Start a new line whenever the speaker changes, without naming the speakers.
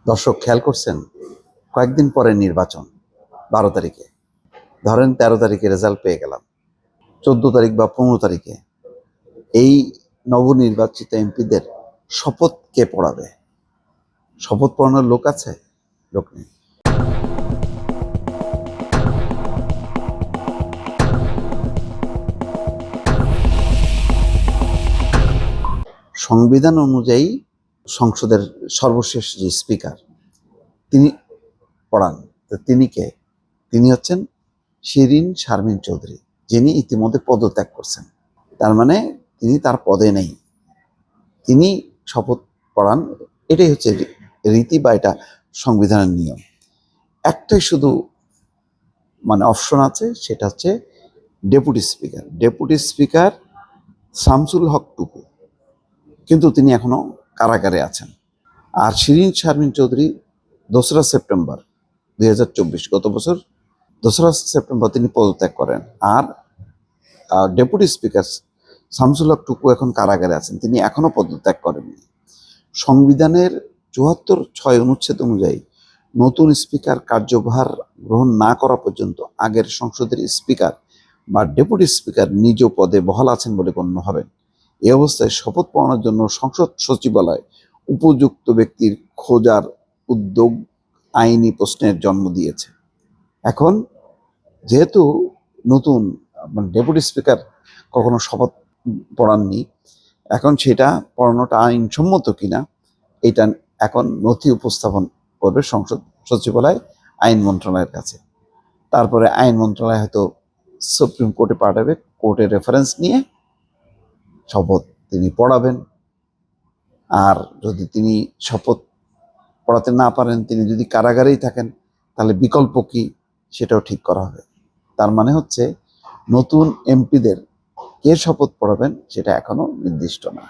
দর্শক খেয়াল করছেন, কয়েকদিন পরে নির্বাচন, 12 তারিখে। ধরেন 13 তারিখে রেজাল্ট পেয়ে গেলাম, 14 তারিখ বা 15 তারিখে এই নবনির্বাচিত এমপিদের শপথ কে পড়াবে? শপথ পড়ানোর লোক আছে? লোক নেই। সংবিধান অনুযায়ী সংসদের সর্বশেষ যে স্পিকার, তিনি পড়ান। তো তিনি কে? তিনি হচ্ছেন শিরীন শারমিন চৌধুরী, যিনি ইতিমধ্যে পদত্যাগ করছেন। তার মানে তিনি তার পদে নেই, তিনি শপথ পড়ান। এটাই হচ্ছে রীতি বা এটা সংবিধানের নিয়ম। একটাই শুধু অপশন আছে, সেটা হচ্ছে deputy speaker. Deputy speaker Shamsul Haque Tuku, কিন্তু তিনি এখনো কারাগারে আছেন। আর শিরীন শারমিন চৌধুরী 2রা সেপ্টেম্বর 2024, গত বছর 2রা সেপ্টেম্বর তিনি পদত্যাগ করেন। আর ডেপুটি স্পিকার শামসুল হক টুকু এখন কারাগারে আছেন, তিনি এখনো পদত্যাগ করেননি। সংবিধানের 74(6) অনুচ্ছেদ অনুযায়ী নতুন স্পিকার কার্যভার গ্রহণ না করা পর্যন্ত আগের সংসদের স্পিকার বা ডেপুটি স্পিকার নিজ পদে বহাল আছেন বলে গণ্য হবেন। এই অবস্থায় শপথ পড়ানোর জন্য সংসদ সচিবালয় উপযুক্ত ব্যক্তির খোঁজার উদ্যোগ আইনি প্রশ্নের জন্ম দিয়েছে। এখন যেহেতু নতুন ডেপুটি স্পিকার কখনো শপথ পড়াননি, এখন সেটা পড়ানোটা আইনসম্মত কিনা এটা এখন নথি উপস্থাপন করবে সংসদ সচিবালয় আইন মন্ত্রণালয়ের কাছে। তারপরে আইন মন্ত্রণালয় হয়তো সুপ্রিম কোর্টে পাঠাবে, কোর্টের রেফারেন্স নিয়ে শপথ তিনি পড়াবেন। আর যদি তিনি শপথ পড়াতে না পারেন, তিনি যদি কারাগারেই থাকেন, তাহলে বিকল্প কি সেটাও ঠিক করা হবে। তার মানে হচ্ছে নতুন এমপিদের কে শপথ পড়াবেন সেটা এখনো নির্দিষ্ট না।